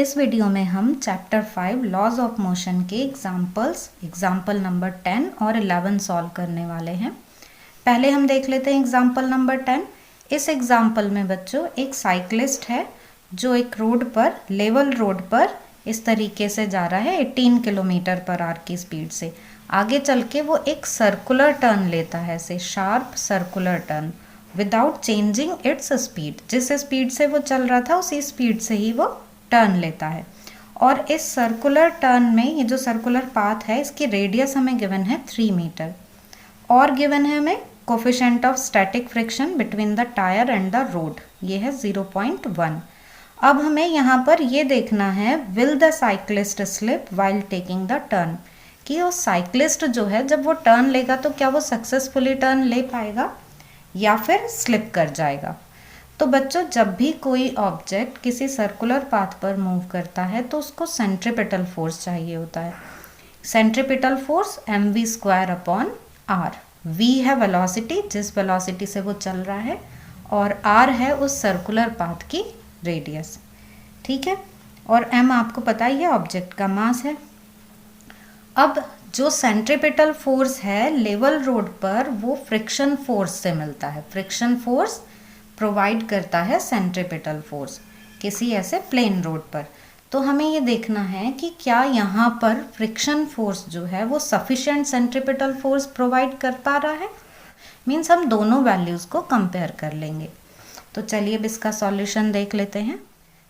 इस वीडियो में हम चैप्टर 5 लॉज ऑफ मोशन के एग्जाम्पल नंबर 10 और 11 सॉल्व करने वाले हैं। पहले हम देख लेते हैं एग्जाम्पल नंबर 10। इस एग्जाम्पल में बच्चों एक साइक्लिस्ट है जो एक रोड पर, लेवल रोड पर इस तरीके से जा रहा है 18 किलोमीटर पर आवर की स्पीड से। आगे चल के वो एक सर्कुलर टर्न लेता है, ऐसे sharp circular turn without changing its speed. जिस स्पीड से वो चल रहा था उसी स्पीड से ही वो टर्न लेता है। और इस सर्कुलर टर्न में ये जो सर्कुलर पाथ है इसकी रेडियस हमें गिवन है 3 मीटर और गिवन है हमें coefficient of static friction between the tyre and the road, ये है 0.1। अब हमें यहाँ पर ये देखना है will the cyclist slip while taking the turn, कि वो साइक्लिस्ट जो है जब वो टर्न लेगा तो क्या वो सक्सेसफुली टर्न ले पाएगा या फिर स्लिप कर जाएगा। तो बच्चों जब भी कोई ऑब्जेक्ट किसी सर्कुलर पाथ पर मूव करता है तो उसको सेंट्रीपिटल फोर्स चाहिए होता है। Centripetal force mv²/r। v है वेलोसिटी, जिस वेलोसिटी से वो चल रहा है, और r है उस सर्कुलर पाथ की रेडियस। ठीक है, और m आपको पता ही है ऑब्जेक्ट का मास है। अब जो सेंट्रीपिटल फोर्स है लेवल रोड पर वो फ्रिक्शन फोर्स से मिलता है। फ्रिक्शन फोर्स प्रोवाइड करता है सेंट्रीपिटल फोर्स किसी ऐसे प्लेन रोड पर। तो हमें ये देखना है कि क्या यहाँ पर फ्रिक्शन फोर्स जो है वो सफिशिएंट सेंट्रीपिटल फोर्स प्रोवाइड कर पा रहा है। मीन्स हम दोनों वैल्यूज़ को कंपेयर कर लेंगे। तो चलिए अब इसका सॉल्यूशन देख लेते हैं।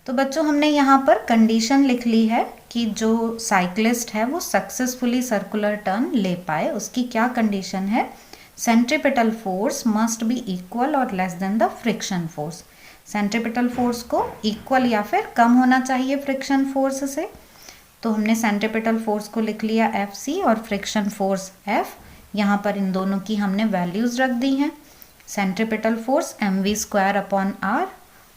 तो बच्चों हमने यहाँ पर कंडीशन लिख ली है कि जो साइक्लिस्ट है वो सक्सेसफुली सर्कुलर टर्न ले पाए। उसकी क्या कंडीशन है? Centripetal force must be equal और less than the friction force. Centripetal force को इक्वल या फिर कम होना चाहिए फ्रिक्शन फोर्स से। तो हमने सेंट्रीपिटल फोर्स को लिख लिया Fc और फ्रिक्शन फोर्स F। यहाँ पर इन दोनों की हमने वैल्यूज़ रख दी हैं। सेंट्रीपिटल फोर्स mv²/r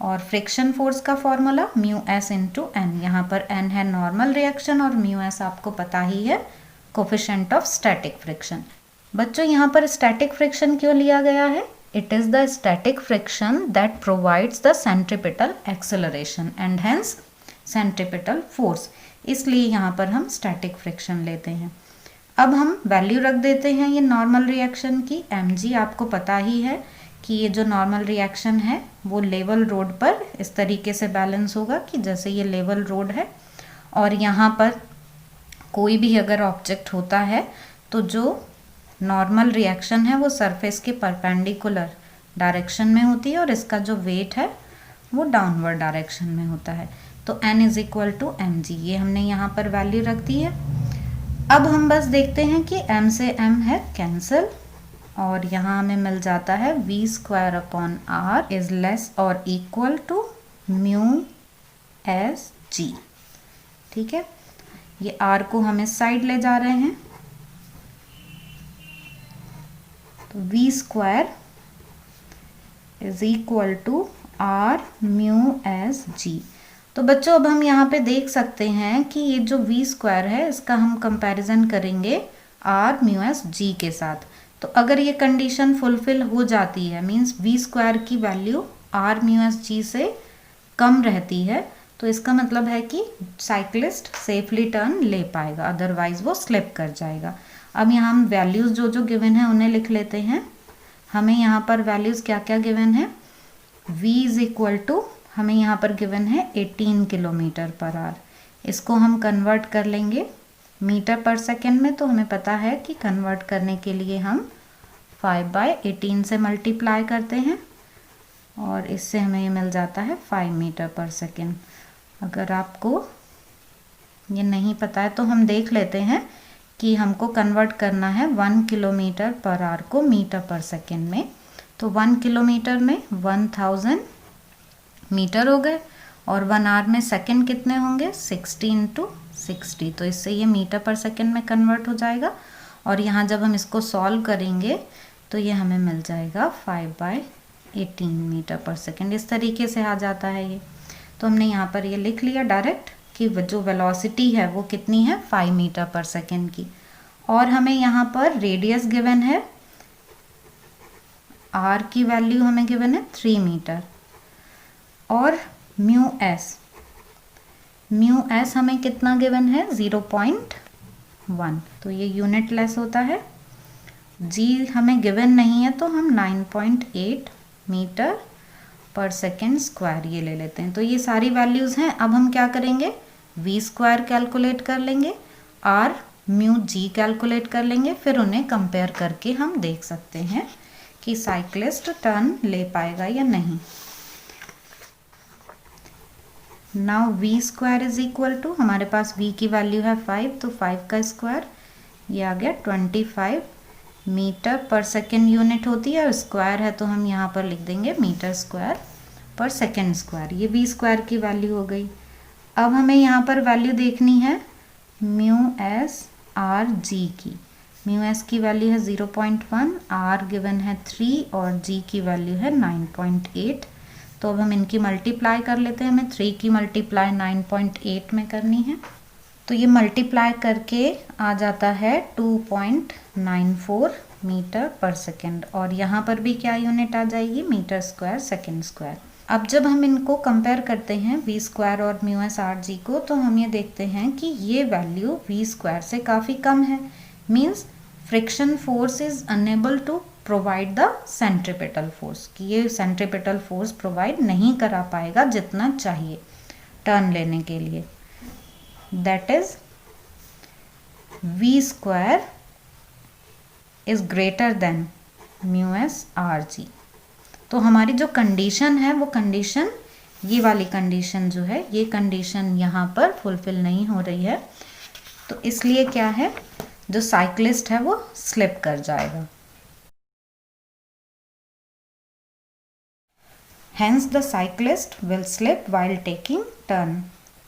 और फ्रिक्शन फोर्स का फॉर्मूला μs × n। यहाँ पर n है नॉर्मल रिएक्शन और μs आपको पता ही है कोफिशिएंट ऑफ स्टैटिक फ्रिक्शन। बच्चों यहाँ पर स्टैटिक फ्रिक्शन क्यों लिया गया है? It is the static friction that provides the centripetal acceleration and hence centripetal force, इसलिए यहाँ पर हम स्टैटिक फ्रिक्शन लेते हैं। अब हम वैल्यू रख देते हैं ये नॉर्मल रिएक्शन की। mg आपको पता ही है कि ये जो नॉर्मल रिएक्शन है वो लेवल रोड पर इस तरीके से बैलेंस होगा कि जैसे ये लेवल रोड है और यहाँ पर कोई भी अगर ऑब्जेक्ट होता है तो जो नॉर्मल रिएक्शन है वो सरफेस के परपेंडिकुलर डायरेक्शन में होती है और इसका जो वेट है वो डाउनवर्ड डायरेक्शन में होता है। तो n = mg, ये हमने यहाँ पर वैल्यू रख दी है। अब हम बस देखते हैं कि m से m है कैंसिल और यहाँ हमें मिल जाता है v²/r इज लेस और इक्वल टू μsg। ठीक है, ये r को हम इस साइड ले जा रहे हैं तो v² = r μsg। तो बच्चों अब हम यहाँ पे देख सकते हैं कि ये जो v² है इसका हम कंपैरिजन करेंगे r μsg के साथ। तो अगर ये कंडीशन फुलफिल हो जाती है, मीन्स v² की वैल्यू r μsg से कम रहती है, तो इसका मतलब है कि साइक्लिस्ट सेफली टर्न ले पाएगा, अदरवाइज वो स्लिप कर जाएगा। अब यहाँ हम वैल्यूज़ जो जो गिवन है उन्हें लिख लेते हैं। हमें यहाँ पर वैल्यूज़ क्या क्या गिवन है? v हमें यहाँ पर गिवन है 18 km/h। इसको हम कन्वर्ट कर लेंगे मीटर पर सेकेंड में। तो हमें पता है कि कन्वर्ट करने के लिए हम 5/18 से मल्टीप्लाई करते हैं और इससे हमें ये मिल जाता है 5 मीटर पर सेकेंड। अगर आपको ये नहीं पता है तो हम देख लेते हैं कि हमको कन्वर्ट करना है 1 km/h को मीटर पर सेकेंड में। तो 1 किलोमीटर में 1000 मीटर हो गए और 1 आवर में सेकेंड कितने होंगे? 60 × 60। तो इससे ये मीटर पर सेकेंड में कन्वर्ट हो जाएगा और यहाँ जब हम इसको सॉल्व करेंगे तो ये हमें मिल जाएगा 5/18 मीटर पर सेकेंड। इस तरीके से आ जाता है ये। तो हमने यहाँ पर ये लिख लिया डायरेक्ट कि जो वेलोसिटी है वो कितनी है? 5 मीटर पर सेकेंड की। और हमें यहाँ पर रेडियस गिवन है, r की वैल्यू हमें गिवन है 3 मीटर और μs म्यू एस हमें कितना गिवन है 0.1, तो ये यूनिट लेस होता है। जी हमें गिवन नहीं है तो हम 9.8 मीटर पर सेकेंड स्क्वायर ये ले लेते हैं। तो ये सारी वैल्यूज़ हैं। अब हम क्या करेंगे, वी स्क्वायर कैलकुलेट कर लेंगे, आर म्यू जी कैलकुलेट कर लेंगे, फिर उन्हें कंपेयर करके हम देख सकते हैं कि साइक्लिस्ट टर्न ले पाएगा या नहीं। Now V square is equal to, हमारे पास वी की वैल्यू है 5, तो 5 का स्क्वायर ये आ गया 25 मीटर पर सेकेंड यूनिट होती है, और स्क्वायर है तो हम यहाँ पर लिख देंगे मीटर स्क्वायर पर सेकेंड स्क्वायर। ये वी स्क्वायर की वैल्यू हो गई। अब हमें यहाँ पर वैल्यू देखनी है म्यू एस आर जी की। म्यू एस की वैल्यू है 0.1, आर गिवन है 3 और जी की वैल्यू है 9.8। तो अब हम इनकी मल्टीप्लाई कर लेते हैं। हमें 3 की मल्टीप्लाई 9.8 में करनी है, तो ये मल्टीप्लाई करके आ जाता है 2.94 मीटर पर सेकेंड, और यहाँ पर भी क्या यूनिट आ जाएगी, मीटर स्क्वायर सेकेंड स्क्वायर। अब जब हम इनको कंपेयर करते हैं वी स्क्वायर और म्यू एस आर जी को, तो हम ये देखते हैं कि ये वैल्यू वी स्क्वायर से काफ़ी कम है। Means friction force is unable to provide the centripetal force, कि ये सेंट्रीपिटल फोर्स प्रोवाइड नहीं करा पाएगा जितना चाहिए टर्न लेने के लिए। That is V square is greater than mu S R G. तो हमारी जो कंडीशन है वो कंडीशन, ये वाली कंडीशन जो है, ये कंडीशन यहाँ पर फुलफिल नहीं हो रही है। तो इसलिए क्या है, जो साइक्लिस्ट है वो स्लिप कर जाएगा। Hence the cyclist will slip while taking turn।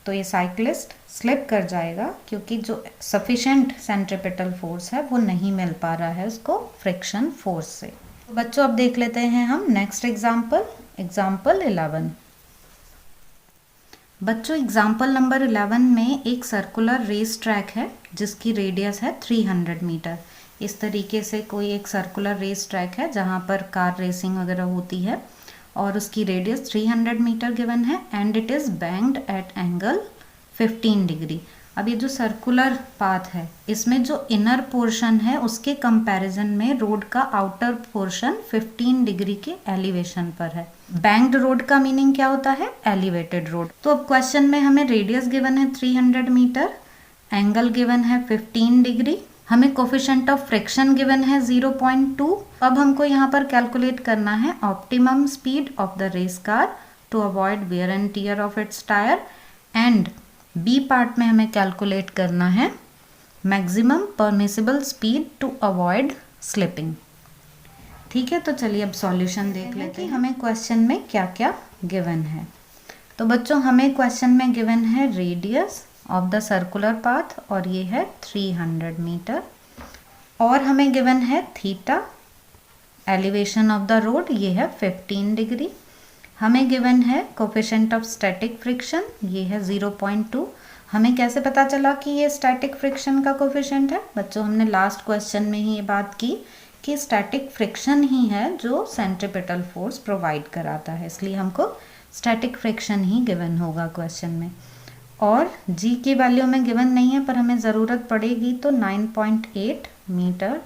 तो ये साइक्लिस्ट स्लिप कर जाएगा क्योंकि जो सफिशेंट सेंट्रीपिटल फोर्स है वो नहीं मिल पा रहा है उसको फ्रिक्शन फोर्स से। तो बच्चों अब देख लेते हैं हम नेक्स्ट एग्जाम्पल, एग्जाम्पल 11। बच्चों एग्जाम्पल नंबर 11 में एक सर्कुलर रेस ट्रैक है जिसकी रेडियस है 300 मीटर। इस तरीके से कोई एक सर्कुलर रेस ट्रैक है जहाँ पर कार रेसिंग वगैरह होती है, और उसकी रेडियस 300 मीटर गिवन है, and it is banked eight angle 15 degree. अब ये जो सर्कुलर पाथ है इसमें जो इनर पोर्शन है उसके कंपैरिजन में रोड का आउटर पोर्शन 15 डिग्री के एलिवेशन पर है। बैंक्ड रोड का मीनिंग क्या होता है, एलिवेटेड रोड। तो अब क्वेश्चन में हमें रेडियस गिवन है 300 मीटर, एंगल गिवन है 15 डिग्री, हमें कोफिशिएंट ऑफ फ्रिक्शन गिवन है 0.2। अब हमको यहाँ पर कैलकुलेट करना है optimum speed of the race car to avoid wear and tear of its tyre, and B part में हमें कैलकुलेट करना है maximum permissible speed to avoid slipping. ठीक है, तो चलिए अब सॉल्यूशन देख लेते हैं हमें क्वेश्चन में क्या क्या गिवन है। तो बच्चों हमें क्वेश्चन में गिवन है radius of the circular path, और ये है 300 मीटर, और हमें गिवन है theta, elevation of the road ये है 15 डिग्री, हमें गिवन है कोफिशिएंट ऑफ स्टैटिक फ्रिक्शन ये है 0.2। हमें कैसे पता चला कि ये स्टैटिक फ्रिक्शन का कोफिशिएंट है? बच्चों हमने लास्ट क्वेश्चन में ही ये बात की कि स्टैटिक फ्रिक्शन ही है जो सेंट्रीपिटल फोर्स प्रोवाइड कराता है, इसलिए हमको स्टैटिक फ्रिक्शन ही गिवन होगा क्वेश्चन में। और जी की वैल्यू में गिवन नहीं है पर हमें ज़रूरत पड़ेगी, तो 9.8 मीटर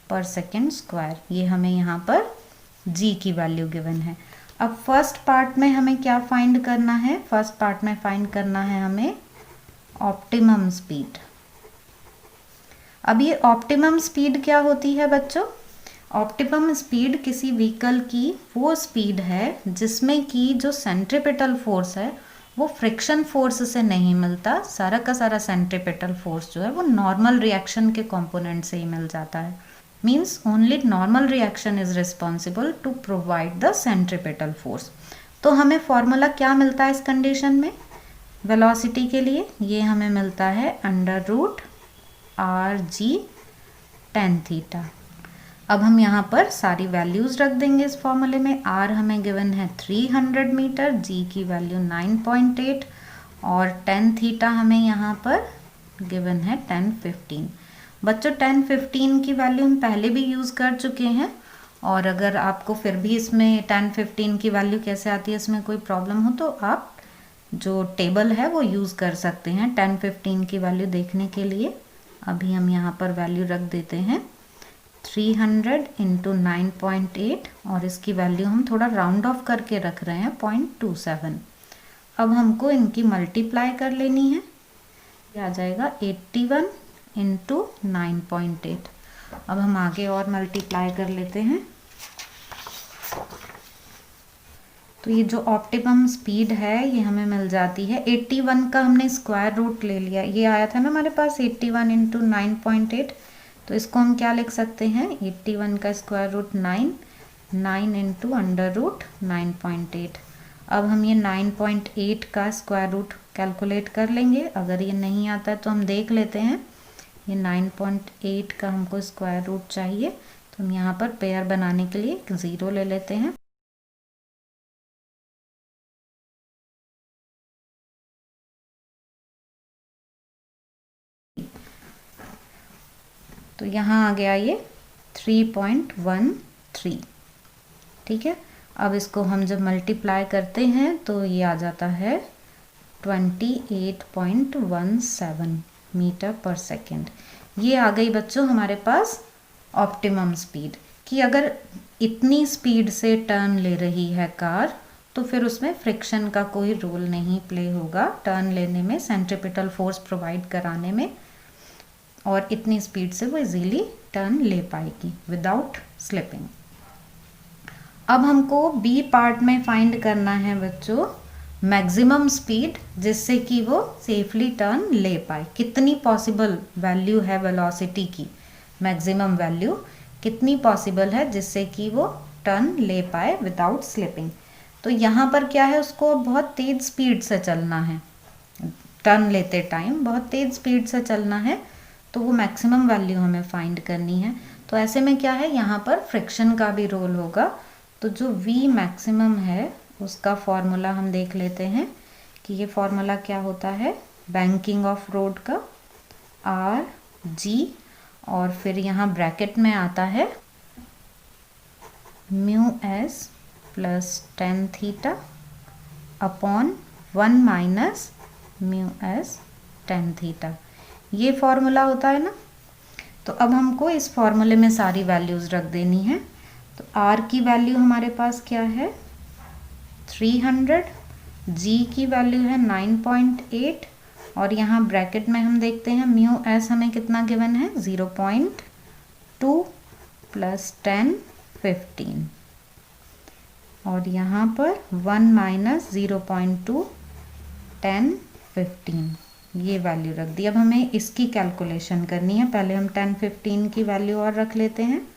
पर सेकेंड स्क्वायर, ये हमें यहाँ पर जी की वैल्यू गिवन है। अब फर्स्ट पार्ट में हमें क्या फाइंड करना है? फर्स्ट पार्ट में फाइंड करना है हमें ऑप्टिमम स्पीड। अब ये ऑप्टिमम स्पीड क्या होती है बच्चों? ऑप्टिमम स्पीड किसी व्हीकल की वो स्पीड है जिसमें कि जो सेंट्रीपिटल फोर्स है वो फ्रिक्शन फोर्स से नहीं मिलता, सारा का सारा सेंट्रीपिटल फोर्स जो है वो नॉर्मल रिएक्शन के कंपोनेंट से ही मिल जाता है। Means only normal reaction is responsible to provide the centripetal force. तो हमें फॉर्मूला क्या मिलता है इस कंडीशन में? वेलोसिटी के लिए ये हमें मिलता है √RG tan थीटा। अब हम यहाँ पर सारी वैल्यूज़ रख देंगे इस फॉर्मूले में। R हमें गिवन है 300 मीटर, G की वैल्यू 9.8 और tan थीटा हमें यहाँ पर गिवन है 1015। बच्चों 1015 की वैल्यू हम पहले भी यूज़ कर चुके हैं, और अगर आपको फिर भी इसमें 1015 की वैल्यू कैसे आती है इसमें कोई प्रॉब्लम हो तो आप जो टेबल है वो यूज़ कर सकते हैं 10-15 की वैल्यू देखने के लिए। अभी हम यहाँ पर वैल्यू रख देते हैं 300 इंटू 9.8 और इसकी वैल्यू हम थोड़ा राउंड ऑफ करके रख रहे हैं 0.27। अब हमको इनकी मल्टीप्लाई कर लेनी है। ये आ जाएगा 81 इंटू 9.8। अब हम आगे और मल्टीप्लाई कर लेते हैं। तो ये जो ऑप्टिमम स्पीड है ये हमें मिल जाती है 81 का हमने स्क्वायर रूट ले लिया। ये आया था ना हमारे पास 81 इंटू 9.8, तो इसको हम क्या लिख सकते हैं 81 का square root 9 into under root 9.8। अब हम ये 9.8 का स्क्वायर रूट कैलकुलेट कर लेंगे। अगर ये नहीं आता है तो हम देख लेते हैं। ये 9.8 का हमको स्क्वायर रूट चाहिए, तो हम यहाँ पर पेयर बनाने के लिए एक 0 ले लेते हैं। तो यहाँ आ गया ये 3.13। ठीक है, अब इसको हम जब मल्टीप्लाई करते हैं तो ये आ जाता है 28.17 मीटर पर सेकेंड। ये आ गई बच्चों हमारे पास ऑप्टिमम स्पीड कि अगर इतनी स्पीड से टर्न ले रही है कार तो फिर उसमें फ्रिक्शन का कोई रोल नहीं प्ले होगा टर्न लेने में, सेंट्रीपिटल फोर्स प्रोवाइड कराने में, और इतनी स्पीड से वो इजीली टर्न ले पाएगी विदाउट स्लिपिंग। अब हमको बी पार्ट में फाइंड करना है बच्चों मैक्सिमम स्पीड जिससे कि वो सेफली टर्न ले पाए। कितनी पॉसिबल वैल्यू है वेलोसिटी की, मैक्सिमम वैल्यू कितनी पॉसिबल है जिससे कि वो टर्न ले पाए विदाउट स्लिपिंग। तो यहाँ पर क्या है, उसको बहुत तेज़ स्पीड से चलना है, टर्न लेते टाइम बहुत तेज़ स्पीड से चलना है, तो वो मैक्सिमम वैल्यू हमें फाइंड करनी है। तो ऐसे में क्या है, यहाँ पर फ्रिक्शन का भी रोल होगा। तो जो V मैक्सिमम है उसका फॉर्मूला हम देख लेते हैं कि ये फॉर्मूला क्या होता है, बैंकिंग ऑफ रोड का RG, और फिर यहाँ ब्रैकेट में आता है μs plus tan theta upon 1 minus μs tan theta. ये फॉर्मूला होता है ना। तो अब हमको इस फॉर्मूले में सारी वैल्यूज़ रख देनी है। तो R की वैल्यू हमारे पास क्या है 300, G की वैल्यू है 9.8, और यहाँ ब्रैकेट में हम देखते हैं μs हमें कितना गिवन है 0.2 प्लस 10-15, और यहाँ पर 1 माइनस 0.2 10-15 ये वैल्यू रख दी। अब हमें इसकी कैलकुलेशन करनी है। पहले हम 10-15 की वैल्यू और रख लेते हैं।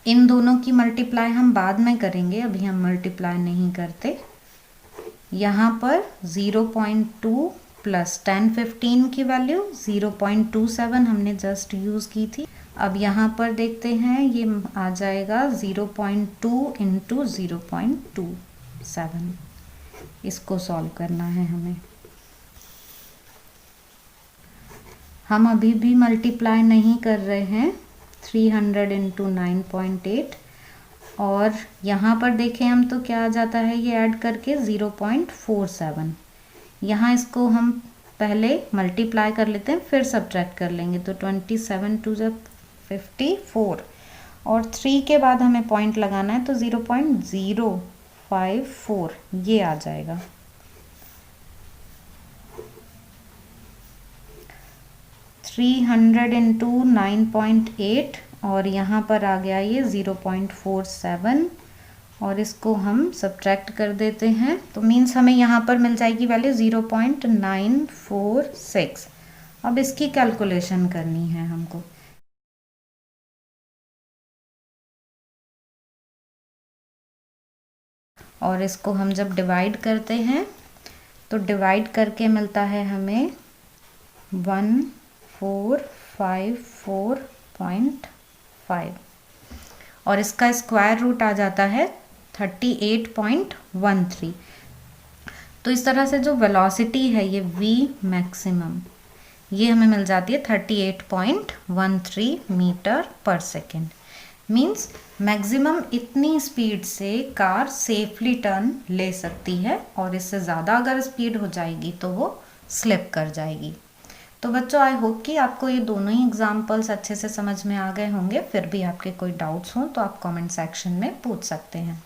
इन दोनों की मल्टीप्लाई हम बाद में करेंगे, अभी हम मल्टीप्लाई नहीं करते। यहाँ पर 0.2 प्लस 10-15 की वैल्यू 0.27 हमने जस्ट यूज़ की थी। अब यहाँ पर देखते हैं ये आ जाएगा 0.2 इंटू 0.27। इसको सॉल्व करना है हमें। हम अभी भी मल्टीप्लाई नहीं कर रहे हैं 300 इंटू 9.8, और यहाँ पर देखें हम तो क्या आ जाता है ये ऐड करके 0.47। यहाँ इसको हम पहले मल्टीप्लाई कर लेते हैं फिर सब्ट्रैक्ट कर लेंगे। तो 27 टू 54, और 3 के बाद हमें पॉइंट लगाना है तो 0.054 ये आ जाएगा। 300 इंटू 9.8, और यहाँ पर आ गया ये 0.47, और इसको हम सब्ट्रैक्ट कर देते हैं तो मीन्स हमें यहाँ पर मिल जाएगी वैल्यू 0.946। अब इसकी कैलकुलेशन करनी है हमको। और इसको हम जब डिवाइड करते हैं तो डिवाइड करके मिलता है हमें 1454.5, और इसका स्क्वायर रूट आ जाता है 38.13। तो इस तरह से जो वेलोसिटी है ये V मैक्सिमम ये हमें मिल जाती है 38.13 मीटर पर सेकेंड। मीन्स मैक्सिमम इतनी स्पीड से कार सेफली टर्न ले सकती है और इससे ज़्यादा अगर स्पीड हो जाएगी तो वो स्लिप कर जाएगी। तो बच्चों आई होप कि आपको ये दोनों ही एग्जाम्पल्स अच्छे से समझ में आ गए होंगे। फिर भी आपके कोई डाउट्स हों तो आप कमेंट सेक्शन में पूछ सकते हैं।